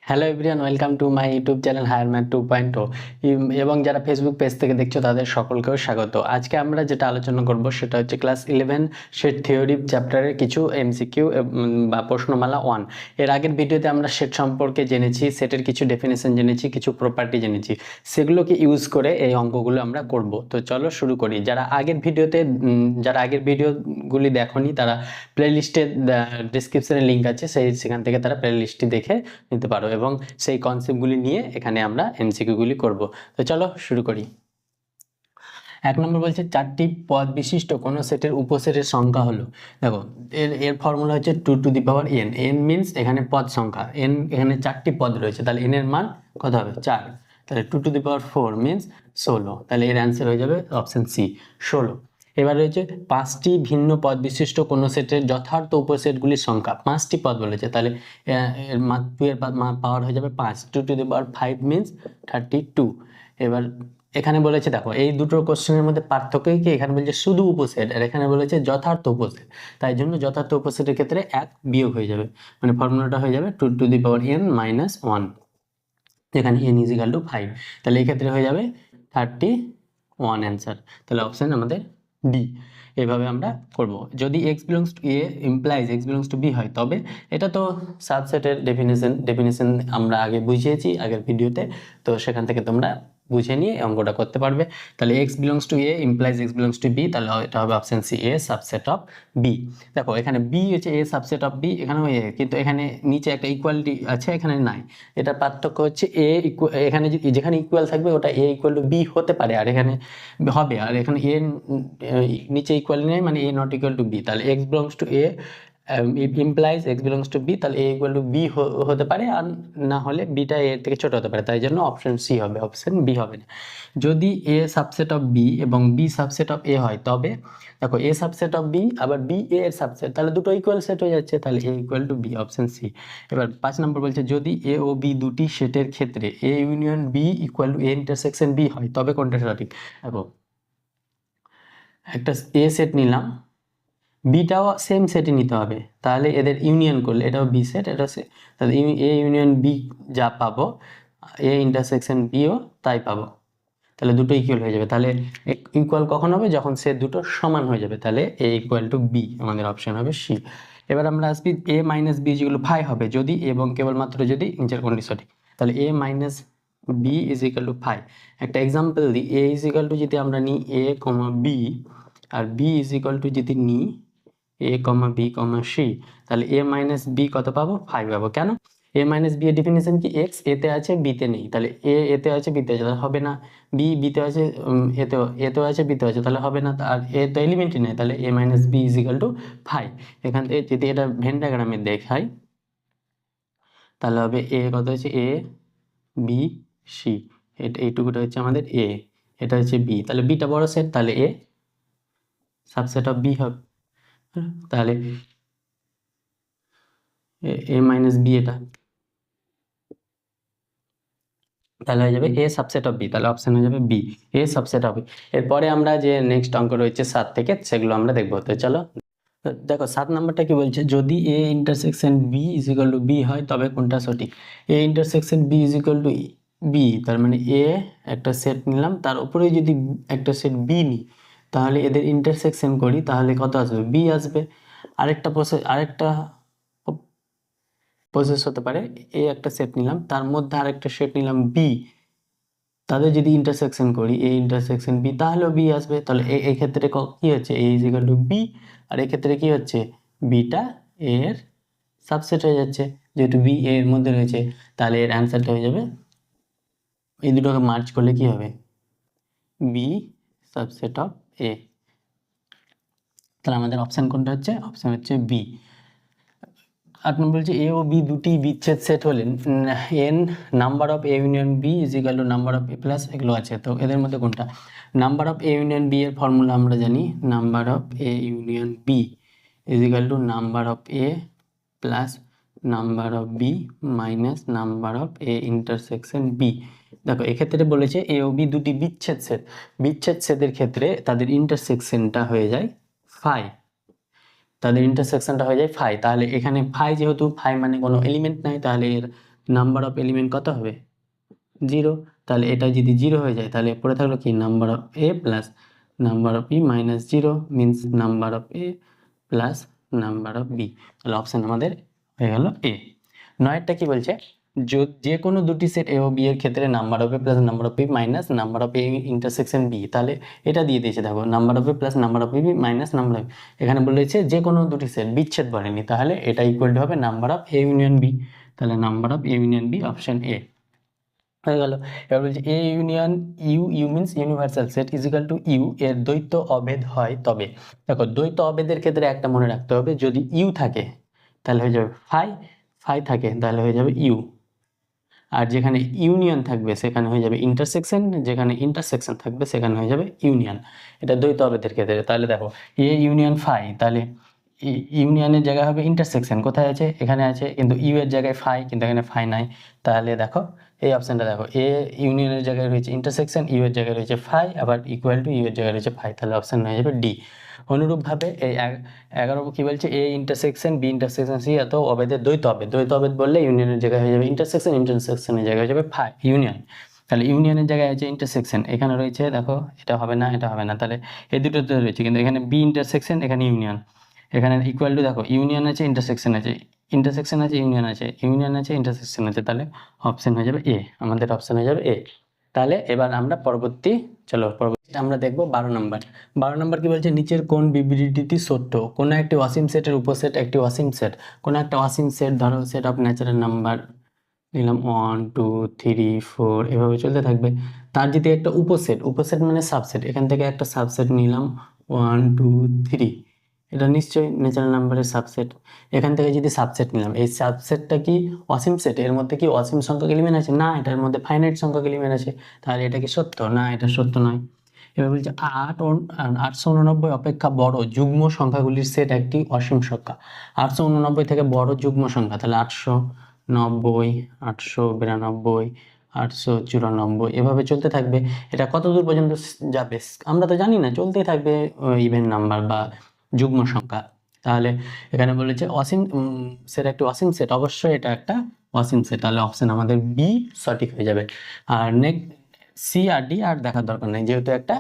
Hello everyone, welcome to my YouTube channel higher math 2.0 এবং যারা Facebook page থেকে দেখছো তাদের সকলকেও স্বাগত। আজকে আমরা যেটা আলোচনা করব সেটা হচ্ছে ক্লাস 11 সেট থিওরি চ্যাপ্টারের কিছু এমসিকিউ বা প্রশ্নমালা 1। এর আগের ভিডিওতে আমরা সেট সম্পর্কে জেনেছি, সেটের কিছু ডেফিনেশন জেনেছি, কিছু প্রপার্টি জেনেছি, সেগুলোকে ইউজ করে এই অঙ্কগুলো আমরা করব। তো চলো শুরু করি। যারা আগের ভিডিওগুলি দেখোনি তারা প্লেলিস্টে ডিসক্রিপশনে লিঙ্ক আছে, সেখান থেকে তারা প্লেলিস্টটি দেখে নিতে পারো এবং সেই কনসেপ্টগুলি নিয়ে এখানে আমরা এমসিকিউগুলি করব। তো চলো শুরু করি। 1 নম্বর বলছে 4টি পদ বিশিষ্ট কোনো সেটের উপসেটের সংখ্যা হলো, দেখো এর ফর্মুলা হচ্ছে 2 to the power n। n means এখানে পদ সংখ্যা, n এখানে 4টি পদ রয়েছে, তাহলে n এর মান কত হবে 4, তাহলে 2 টু দি পাওয়ার 4 মিন্স 16, তাহলে এর অ্যান্সার হয়ে যাবে অপশন সি 16। এবার রয়েছে 5টি ভিন্ন পদ বিশিষ্ট কোনো সেটের যথার্থ উপসেটগুলির সংখ্যা, 5টি পদ বলেছে, তাহলে এর মান 2 এর পাওয়ার হয়ে যাবে 5, 2 টু দি পাওয়ার 5 মিন্স 32। এবার এখানে বলেছে, দেখো এই দুটো কোশ্চেনের মধ্যে পার্থক্য কি, এখানে বলছে শুধু উপসেট আর এখানে বলেছে যথার্থ উপসেট, তাই জন্য যথার্থ উপসেটের ক্ষেত্রে 1 বিয়োগ হয়ে যাবে, মানে ফর্মুলাটা হয়ে যাবে 2 to the power n minus 1, যেখানে n ইজ ইকাল টু 5, তাহলে এই ক্ষেত্রে হয়ে যাবে 31 অ্যান্সার, তাহলে অপশন আমাদের ডি। এভাবে আমরা করব। যদি x belongs to a implies x belongs to b হয়, তবে এটা তো সাবসেটের ডেফিনেশন আমরা আগে বুঝিয়েছি আগের ভিডিওতে, তো সেখান থেকে তোমরা বুঝে নিয়ে অঙ্কটা করতে পারবে। তাহলে x belongs to a implies x belongs to b, তাহলে এটা হবে option C a subset of b। দেখো এখানে b হচ্ছে a সাবসেট অফ b, এখানেও a, কিন্তু এখানে নিচে একটা ইকুয়ালিটি আছে, এখানে নাই। এটা পার্থক্য হচ্ছে a এখানে যেখানে ইকুয়াল থাকবে ওটা a ইকুয়াল টু b হতে পারে, আর এখানে হবে, আর এখানে a নিচে ইকুয়াল নেই, মানে a not equal to b, তাহলে x belongs to a implies x belongs to b, তাহলে a ইকুয়াল টু b হতে পারে, আর না হলে বিটা a এর থেকে ছোট হতে পারে, তাই জন্য অপশন সি হবে, অপশন বি হবে না। যদি a সাবসেট অফ b এবং b সাবসেট অফ a হয়, তবে দেখো a সাবসেট অফ b আবার b a এর সাবসেট, তাহলে দুটো ইকুয়াল সেট হয়ে যাচ্ছে, তাহলে a equal to b, option C. এবার 5 নম্বর বলছে যদি a ও b দুটি সেটের ক্ষেত্রে a union b equal to a intersection b হয়, তবে কোনটা সঠিক। দেখো একটা a সেট নিলাম, বিটাও সেম সেটই নিতে হবে, তাহলে এদের ইউনিয়ন করলে এটাও বি সেট, এটা সে, তাহলে এ ইউনিয়ন বি যা পাবো এ ইন্টারসেকশন বিও তাই পাবো, তাহলে দুটো ইকুয়াল হয়ে যাবে। তাহলে ইকুয়াল কখন হবে, যখন সে দুটো সমান হয়ে যাবে, তাহলে এ ইকুয়াল টু বি, আমাদের অপশন হবে সি। এবার আমরা আসবি এ মাইনাস বি যেগুলো ফাই হবে যদি এবং কেবলমাত্র যদি নিচের কোনটি সঠিক, তাহলে A minus B is equal to phi. একটা এক্সাম্পল দিই, এ ইজ ইকাল টু যদি আমরা নিই এ কমা বি, আর বি ইজ ইকাল টু যদি নিই A comma B comma C, তাহলে এ মাইনাস বি কত পাবো, 5 পাবো। কেন, এ মাইনাস বি এর ডেফিনেশন কি, এক্স এতে আছে বিতে নেই, তাহলে এ এতে আছে বিতে আছে, তাহলে হবে না। বি বিতে আছে এতেও আছে বিতে আছে, তাহলে হবে না, আর এ তো এলিমেন্টই নেই, তাহলে A minus B is equal to 5। এখান থেকে যদি এটা ভেন ডায়াগ্রামে দেখাই, তাহলে হবে এ কত হচ্ছে এ বি সি, এটা এইটুকুটা হচ্ছে আমাদের এ, এটা হচ্ছে বি, তাহলে বিটা বড় সেট, তাহলে এ সাবসেট অফ বি হবে, তাহলে এ মাইনাস বি, এটা তাহলে হয়ে যাবে এ সাবসেট অফ বি, তাহলে অপশন হয়ে যাবে B, A subset of B. এরপরে আমরা যে নেক্সট অঙ্ক রয়েছে 7 থেকে, সেগুলো আমরা দেখবো। তো চলো দেখো 7 নাম্বারটা কি বলছে, যদি A intersection B is equal to B হয়, তবে কোনটা সঠিক। A intersection B is equal to B, তার মানে এ একটা সেট নিলাম, তার উপরে যদি একটা সেট বি নিই, তাহলে এদের ইন্টারসেকশন করি, তাহলে কত আসবে, বি আসবে। আরেকটা প্রসেস হতে পারে, এ একটা সেট নিলাম, তার মধ্যে আরেকটা সেট নিলাম বি, তাদের যদি ইন্টারসেকশন করি এ ইন্টারসেকশন বি, তাহলেও বি আসবে, তাহলে এই ক্ষেত্রে কি হচ্ছে, এ ইজ ইকাল টু বি, আর এক্ষেত্রে কি হচ্ছে, বিটা এর সাবসেট হয়ে যাচ্ছে, যেহেতু বি এর মধ্যে রয়েছে, তাহলে এর অ্যান্সারটা হয়ে যাবে, এই দুটোকে মার্চ করলে কি হবে, বি সাবসেট অফ এ, তাহলে আমাদের অপশান কোনটা হচ্ছে, অপশান হচ্ছে বি। 8 নম্বর বলছে এ ও বি দুটি বিচ্ছেদ সেট হলে n number of A union B is equal to number of A plus, এগুলো আছে, তো এদের মধ্যে কোনটা, number of A union B এর ফর্মুলা আমরা জানি, number of A union B is equal to number of A plus number of B minus number of A intersection B. দেখো এক্ষেত্রে বলেছে এ ও বি দুটি বিচ্ছেদ সেটের ক্ষেত্রে তাদের ইন্টারসেকশনটা হয়ে যায় ফাই, তাদের ইন্টারসেকশনটা হয়ে যায় ফাই, তাহলে এখানে ফাই যেহেতু ফাই মানে কোনো এলিমেন্ট নাই, তাহলে এর নাম্বার অফ এলিমেন্ট কত হবে 0, তাহলে এটা যদি 0 হয়ে যায় তাহলে পড়ে থাকলো কি number of A plus number of B minus 0 means number of A plus number of B. তাহলে অপশান আমাদের হয়ে গেল এ। 9টা কি বলছে, যে কোনো দুটি সেট এ ও বি এর ক্ষেত্রে number of A plus number of B minus number of A intersection B. তাহলে এটা দিয়ে দিয়েছে দেখো, number of A plus number of B minus number of, এখানে বলেছে যে কোনো দুটি সেট, বিচ্ছেদ বলেনি, তাহলে এটা ইকুয়াল টু হবে number of A union B. তাহলে number of A union B option A হয়ে গেল। এবার বলছে A union U, U means universal set is equal to U এর দ্বৈত অভেদ হয় তবে। দেখো দ্বৈত অভেদের ক্ষেত্রে একটা মনে রাখতে হবে, যদি ইউ থাকে তাহলে হয়ে যাবে ফাই, ফাই থাকে তাহলে হয়ে যাবে ইউ, আর যেখানে ইউনিয়ন থাকবে সেখানে হয়ে যাবে ইন্টারসেকশন, যেখানে ইন্টারসেকশন থাকবে সেখানে হয়ে যাবে ইউনিয়ন। এটা দ্বৈত অভেদের ক্ষেত্রে। তাহলে দেখো এ ইউনিয়ন ফাই, তাহলে ইউনিয়নের জায়গায় হবে ইন্টারসেকশন, কোথায় আছে এখানে আছে, কিন্তু ইউ এর জায়গায় ফাই, কিন্তু এখানে ফাই নাই। তাহলে দেখো এই অপশানটা দেখো, এ ইউনিয়নের জায়গায় রয়েছে ইন্টারসেকশন, ইউ এর জায়গায় রয়েছে ফাই, আবার ইকুয়াল টু ইউ এর জায়গায় রয়েছে ফাই, তাহলে অপশান হয়ে যাবে ডি। অনুরূপভাবে এই 11 কি বলছে, A intersection B intersection C এত অভেদের দ্বৈত অভেদ, দ্বৈত অভেদ বললে ইউনিয়নের জায়গায় হয়ে যাবে ইন্টারসেকশন, ইন্টারসেকশনের জায়গায় হয়ে যাবে ফাই ইউনিয়ন। তাহলে ইউনিয়নের জায়গায় আছে ইন্টারসেকশন, এখানে রয়েছে দেখো এটা হবে না, এটা হবে না, তাহলে এই দুটোতে রয়েছে, কিন্তু এখানে বি ইন্টারসেকশন, এখানে ইউনিয়ন, এখানে ইকুয়াল টু দেখো ইউনিয়ন আছে ইন্টারসেকশন আছে, ইন্টারসেকশন আছে ইউনিয়ন আছে, ইউনিয়ন আছে ইন্টারসেকশন আছে, তাহলে অপশন হয়ে যাবে এ, আমাদের অপশন হয়ে যাবে এ। তাহলে এবার আমরা পরবর্তী আমরা দেখব 12 নম্বর। 12 নম্বর কি বলছে, নিচের কোন বিবৃতিটি সত্য, কোনো একটি অসীম সেটের উপসেট একটি অসীম সেট, কোনো একটা অসীম সেট, ধরো সেট অফ ন্যাচারাল নাম্বার নিলাম 1 2 3 4 এভাবে চলতে থাকবে, তার যদি একটা উপসেট, উপসেট মানে সাবসেট, এখান থেকে একটা সাবসেট নিলাম 1 2 3, এটা নিশ্চয়ই ন্যাচারাল নাম্বারের সাবসেট, এখান থেকে যদি সাবসেট নিলাম, এই সাবসেটটা কি অসীম সেট, এর মধ্যে কি অসীম সংখ্যক এলিমেন্ট আছে, না এটার মধ্যে ফাইনাইট সংখ্যক এলিমেন্ট আছে, তাহলে এটা কি সত্য, না এটা সত্য নয়। এবার বলছে 889 অপেক্ষা বড় যুগ্ম সংখ্যাগুলির সেট একটি অসীম সংখ্যা। 889 থেকে বড় যুগ্ম সংখ্যা, তাহলে 890 892 894 এভাবে চলতে থাকবে। এটা কত দূর পর্যন্ত যাবে আমরা তো জানি না, চলতেই থাকবে ইভেন নাম্বার বা যুগ্ম সংখ্যা। তাহলে এখানে বলেছে অসীম সেট একটি অসীম সেট, অবশ্যই এটা একটা অসীম সেট, তাহলে অপশন আমাদের বি সঠিক হয়ে যাবে। আর নেক্সট সি আর ডি আর দেখার দরকার নেই, যেহেতু একটা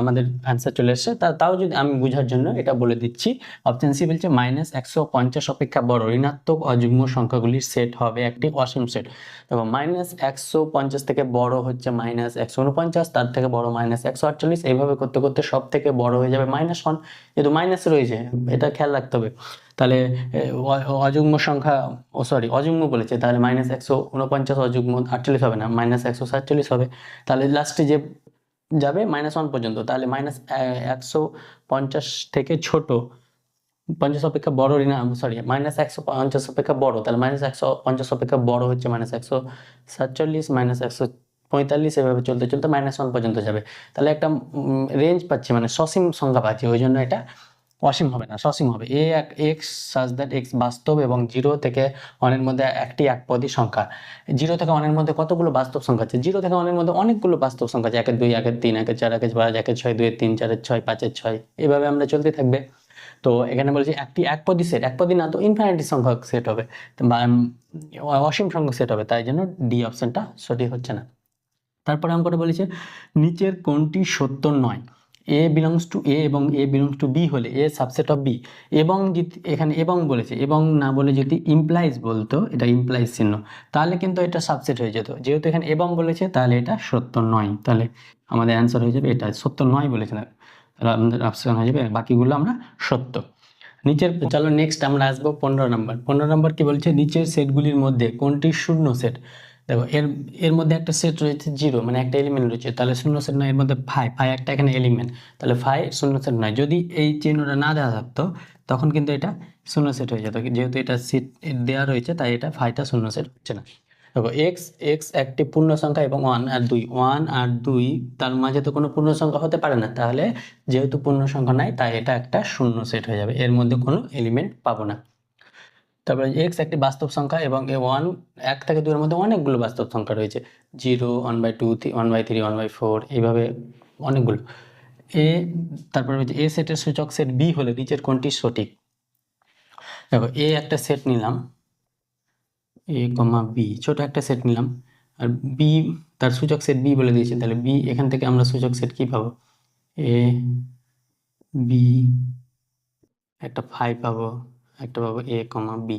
আমাদের অ্যান্সার চলে এসছে, তাও যদি আমি বোঝার জন্য এটা বলে দিচ্ছি। অপশন সি বলছে -150 অপেক্ষা বড় ঋণাত্মক অযুগ্ম সংখ্যাগুলির সেট হবে একটি অসীম সেট। দেখো -150 থেকে বড় হচ্ছে -149, তার থেকে বড় -148, এইভাবে করতে করতে সব থেকে বড় হয়ে যাবে -1, যেহেতু মাইনাস রয়েছে এটা খেয়াল রাখতে হবে। তাহলে অযুগ্ম সংখ্যা, অযুগ্ম বলেছে, তাহলে -149 অযুগ্ম 48 হবে না, -147 হবে, তাহলে লাস্টে যে যাবে -1 পর্যন্ত, তাহলে -150 থেকে ছোট 50 অপেক্ষা বড় -150 অপেক্ষা বড়, তাহলে -150 অপেক্ষা বড় হচ্ছে -147 -145, এভাবে চলতে চলতে -1 পর্যন্ত যাবে, তাহলে একটা রেঞ্জ পাচ্ছি, মানে সসীম সংখ্যা পাচ্ছি, ওই জন্য এটা অসীম হবে না, সসীম হবে। এক্স সাজ দ্যাট এক্স বাস্তব এবং 0 থেকে 1 এর মধ্যে একটি একপদী সংখ্যা। 0 থেকে 1 এর মধ্যে কতগুলো বাস্তব সংখ্যা আছে, 0 থেকে 1 এর মধ্যে অনেকগুলো বাস্তব সংখ্যা আছে, 1 2 1 3 1 4 1 5 1 6 2 3 4 6 5 6, এভাবে আমরা চলতে থাকবে। তো এখানে বলছি একটি একপদী সেট, একপদী না তো ইনফিনিটি সংখ্যক সেট হবে, বা অসীম সংখ্যক সেট হবে, তাই জন্য ডি অপশনটা সঠিক হচ্ছে না। তারপরে অঙ্কটা বলেছে নিচের কোনটি সত্য নয়, এ বিলংস টু এ এবং এ বিলংস টু বি হলে এ সাবসেট অফ বি, এবং এখানে এবং বলেছে, এবং না বলে যদি ইমপ্লাইজ বলতো, এটা ইমপ্লাইজ চিহ্ন, তাহলে কিন্তু এটা সাবসেট হয়ে যেত, যেহেতু এখানে এবং বলেছে তাহলে এটা সত্য নয়, তাহলে আমাদের অ্যান্সার হয়ে যাবে এটা সত্য নয় বলেছে না, তাহলে আমাদের অপশন হয়ে যাবে বাকিগুলো আমরা সত্য। নিচের চলো নেক্সট আমরা আসবো 15 নম্বর। 15 নম্বর কি বলছে, নিচের সেটগুলির মধ্যে কোনটি শূন্য সেট। দেখো এর মধ্যে একটা সেট রয়েছে 0, মানে একটা এলিমেন্ট রয়েছে, তাহলে শূন্য সেট নয়, এর মধ্যে ফাই একটা এখানে এলিমেন্ট, তাহলে ফাই শূন্য সেট নয়। যদি এই চিহ্নটা না দেওয়া থাকতো তখন কিন্তু এটা শূন্য সেট হয়ে যেত, যেহেতু এটা সেট দেওয়া রয়েছে তাই এটা ফাইটা শূন্য সেট হচ্ছে না। দেখো এক্স একটি পূর্ণ সংখ্যা এবং 1 আর 2 তার মাঝে তো কোনো পূর্ণ সংখ্যা হতে পারে না, তাহলে যেহেতু পূর্ণ সংখ্যা নাই তাই এটা একটা শূন্য সেট হয়ে যাবে, এর মধ্যে কোনো এলিমেন্ট পাবো না। তারপরে এক্স একটি বাস্তব সংখ্যা এবং 1 থেকে 2 এর মধ্যে অনেকগুলো বাস্তব সংখ্যা রয়েছে, 0 1/2 1/3 1/4 এইভাবে অনেকগুলো। তারপরে হচ্ছে এ সেটের সূচক সেট বি হলে নিচের কোনটি সঠিক। দেখো একটা সেট নিলাম, এ কমা বি, ছোট একটা সেট নিলাম, আর বি তার সূচক সেট বি বলে দিয়েছে, তাহলে বি এখান থেকে আমরা সূচক সেট কি পাবো, এ বি, একটা 5 পাবো, একটা পাবো এ কমা বি,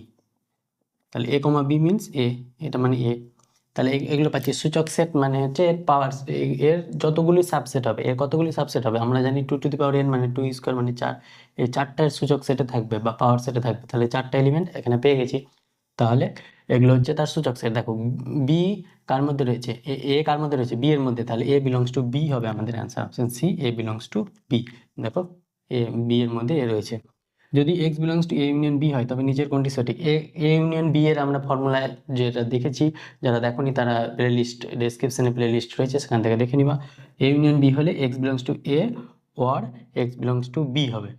তাহলে এ কমা বি মিনস এ, এটা মানে এ। তাহলে এগুলো পাচ্ছি সূচক সেট, মানে হচ্ছে এর পাওয়ার, এর যতগুলি সাবসেট হবে, এর কতগুলি সাবসেট হবে, আমরা জানি 2 টু দি পাওয়ার n মানে 2 স্কোয়ার মানে 4, এই 4টার সূচক সেটে থাকবে বা পাওয়ার সেটে থাকবে, তাহলে 4টা এলিমেন্ট এখানে পেয়ে গেছি। তাহলে এগুলো হচ্ছে তার সূচক সেট। দেখো বি কার মধ্যে রয়েছে, এ কার মধ্যে রয়েছে, বি এর মধ্যে, তাহলে এ বিলংস টু বি হবে আমাদের answer, option C, A belongs to B. দেখো এ বি এর মধ্যে এ রয়েছে। যদি x belongs to A union B হয় তবে নিচের কোনটি সঠিক, এ ইউনিয়ন বি এর আমরা ফর্মুলায় যেটা দেখেছি, যারা দেখোনি তারা প্লে লিস্ট, ডেসক্রিপশনে প্লে লিস্ট রয়েছে, সেখান থেকে দেখে নিবা। এ ইউনিয়ন বি হলে x belongs to A or x belongs to B হবে,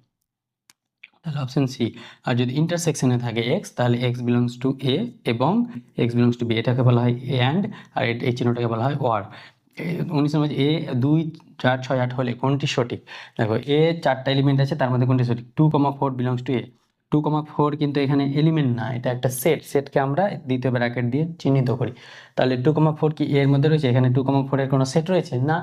তাহলে অপশন সি। আর যদি ইন্টারসেকশনে থাকে এক্স, তাহলে এক্স বিলংস টু এ এবং এক্স বিলংস টু বি, এটাকে বলা হয় অ্যান্ড, আর এই চিহ্নটাকে বলা হয় অর। 19 নম্বর, এ 2 4 6 8 হলে কোনটি সঠিক। দেখো এ 4টা এলিমেন্ট আছে, তার মধ্যে কোনটি সঠিক, 2,4 বিলংস টু এ। 2,4 কিন্তু এখানে এলিমেন্ট না, এটা একটা সেট, সেটকে আমরা দ্বিতীয় ব্র্যাকেট দিয়ে চিহ্নিত করি। তাহলে 2,4 কি এর মধ্যে রয়েছে, এখানে 2,4 এর কোনো সেট রয়েছে না,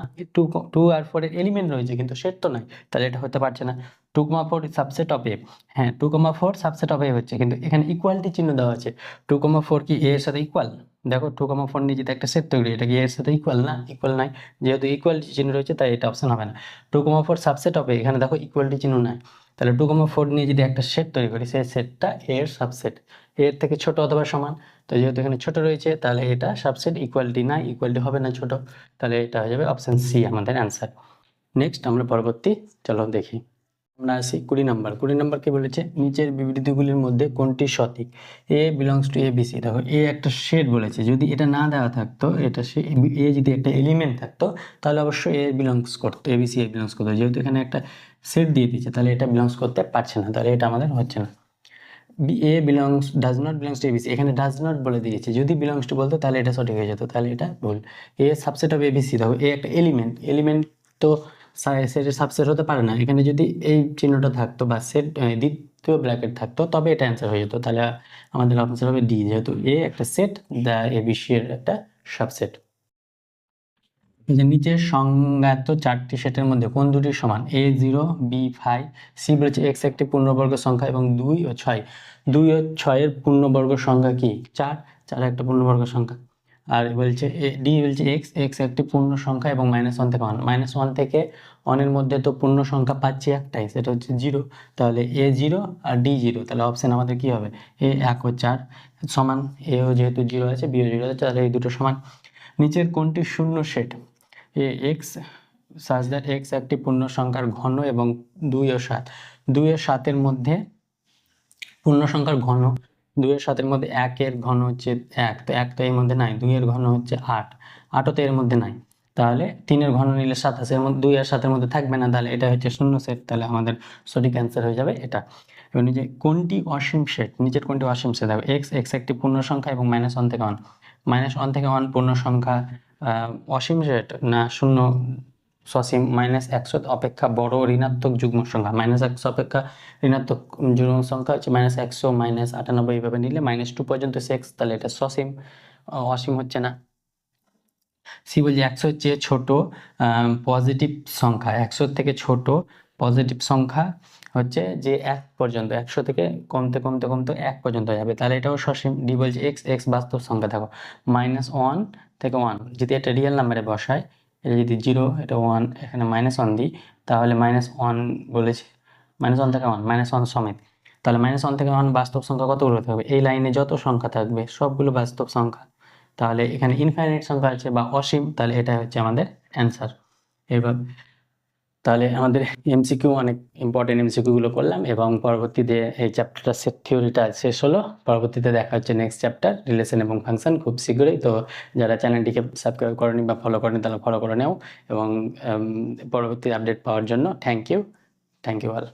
2 আর 4 এর এলিমেন্ট রয়েছে কিন্তু সেট তো নাই, তাহলে এটা হতে পারছে না। 2,4 সাবসেট অফ এ, হ্যাঁ 2,4 সাবসেট অফ এ হচ্ছে, কিন্তু এখানে ইকুয়ালিটি চিহ্ন দেওয়া আছে, 2,4 কি এ এর সাথে ইকুয়াল, দেখো 2,4 নিজেতে একটা সেট তৈরি, এটা কি এর সাথে ইকুয়াল না, ইকুয়াল নাই, যেহেতু ইকুয়ালিটি চিহ্ন রয়েছে তাই এটা অপশন হবে না। 2,4 সাবসেট অফ এ, এখানে দেখো ইকুয়ালিটি চিহ্ন নাই, তাহলে 2,4 নিয়ে যদি একটা সেট তৈরি করি, সেই সেটটা এর সাবসেট, এর থেকে ছোট অথবা সমান, তো যেহেতু এখানে ছোট রয়েছে তাহলে এটা সাবসেট, ইকুয়ালিটি নাই, ইকুয়ালিটি হবে না ছোট, তাহলে এটা হয়ে যাবে অপশন সি আমাদের অ্যান্সার। নেক্সট আমরা পরবর্তী চলো দেখি, আমরা আসি 20 নাম্বার। 20 নাম্বার কি বলেছে, নিচের বিবৃতিগুলির মধ্যে কোনটি সঠিক, এ বিলংস টু এ বিসি। দেখো এ একটা সেট বলেছে, যদি এটা না দেওয়া থাকতো, এটা সে এ যদি একটা এলিমেন্ট থাকতো তাহলে অবশ্যই এ বিলংস করতো, এ বিসি এ বিলংস করতো, যেহেতু এখানে একটা সেট দিয়ে দিয়েছে তাহলে এটা বিলংস করতে পারছে না, তাহলে এটা আমাদের হচ্ছে না। A belongs does not belongs to ABC, এখানে ডাজ নট বলে দিয়েছে, যদি বিলংস টু বলতো তাহলে এটা সঠিক হয়ে যেত, তাহলে এটা ভুল। এ সাবসেট অফ এবিসি, দেখো এ একটা এলিমেন্ট, এলিমেন্ট তো সেটের সাবসেট হতে পারে না, এখানে যদি এই চিহ্নটা থাকতো বা সেট দ্বিতীয় ব্র্যাকেট থাকতো তবে এটা অ্যান্সার হয়ে যেত, তাহলে আমাদের অপশন হবে ডি, যেহেতু এ একটা সেট, দ্য এবিসি এর একটা সাবসেট। এই যে নিচের সংজ্ঞাত 4টি সেটের মধ্যে কোন দুটি সমান, এ 0 বি 5, সি বলেছে এক্স একটি পূর্ণবর্গ সংখ্যা এবং 2 ও 6, 2 ও 6 এর পূর্ণবর্গ সংখ্যা কি, 4, 4 একটা পূর্ণবর্গ সংখ্যা। আর বলছে ডি বলছে এক্স, এক্স একটি পূর্ণ সংখ্যা এবং -1 থেকে 1, -1 থেকে 1 এর মধ্যে তো পূর্ণ সংখ্যা পাচ্ছি একটাই, সেটা হচ্ছে 0, তাহলে এ 0 আর ডি 0, তাহলে অপশন আমাদের কি হবে, এ 1 ও 4 সমান, এও যেহেতু 0 আছে বিও 0 আছে, তাহলে এই দুটো সমান। নিচের কোনটি শূন্য set, A x such that x একটি পূর্ণ সংখ্যার ঘন এবং 2 ও 7, 2 ও 7 এর মধ্যে পূর্ণ সংখ্যার ঘন, 2 এর 7 এর মধ্যে 1 এর ঘন হচ্ছে 1, তো 1 তো এর মধ্যে নাই, 2 এর ঘন হচ্ছে 8, 8ও তো এর মধ্যে নাই, তাহলে 3 এর ঘন নিলে 27, এর মধ্যে 2 আর 7 এর মধ্যে থাকবে না, তাহলে এটা হচ্ছে শূন্য সেট, তাহলে আমাদের সঠিক অ্যান্সার হয়ে যাবে এটা। এবং নিচে কোনটি অসীম সেট, নিচের কোনটি অসীম সেট, দেখো এক্স, এক্স একটি পূর্ণ সংখ্যা এবং -1 থেকে 1, -1 থেকে 1 পূর্ণ সংখ্যা অসীম সেট না শূন্য সসীম, -100 অপেক্ষা বড় ঋণাত্মক যুগ্ম সংখ্যা, -100 অপেক্ষা ঋণাত্মক যুগ্ম সংখ্যা হচ্ছে -100, -98 এইভাবে নিলে -2 পর্যন্ত সেক্স, তাহলে এটা সসীম, অসীম হচ্ছে না। সি বলছে 100 চেয়ে ছোট পজিটিভ সংখ্যা, 100 থেকে ছোট পজিটিভ সংখ্যা হচ্ছে যে 1 পর্যন্ত, 100 থেকে কমতে কমতে কমতে 1 পর্যন্ত যাবে, তাহলে এটাও সসীম। ডি বলছে এক্স, এক্স বাস্তব সংখ্যা, দেখো -1 থেকে 1, যদি এটা রিয়েল নাম্বারে বসায়, এটা যদি 0 এটা 1, এখানে -1 দিই, তাহলে -1 বলেছে, -1 থেকে 1, -1 সমেত, তাহলে -1 থেকে 1 বাস্তব সংখ্যা কতগুলো হতে হবে, এই লাইনে যত সংখ্যা থাকবে সবগুলো বাস্তব সংখ্যা, তাহলে এখানে ইনফাইনাইট সংখ্যা আছে বা অসীম, তাহলে এটা হচ্ছে আমাদের অ্যান্সার। এবার তাহলে আমাদের এমসিকিউ অনেক ইম্পর্টেন্ট এমসিকিউ গুলো করলাম, এবং পরবর্তীতে এই চ্যাপ্টারটা সেট থিওরিটা শেষ হলো, পরবর্তীতে দেখা হচ্ছে নেক্সট চ্যাপ্টার রিলেশন এবং ফাংশন খুব শীঘ্রই। তো যারা চ্যানেলটিকে সাবস্ক্রাইব করেনি বা ফলো করেনি তারা ফলো করে নেও, এবং পরবর্তী আপডেট পাওয়ার জন্য থ্যাংক ইউ অল।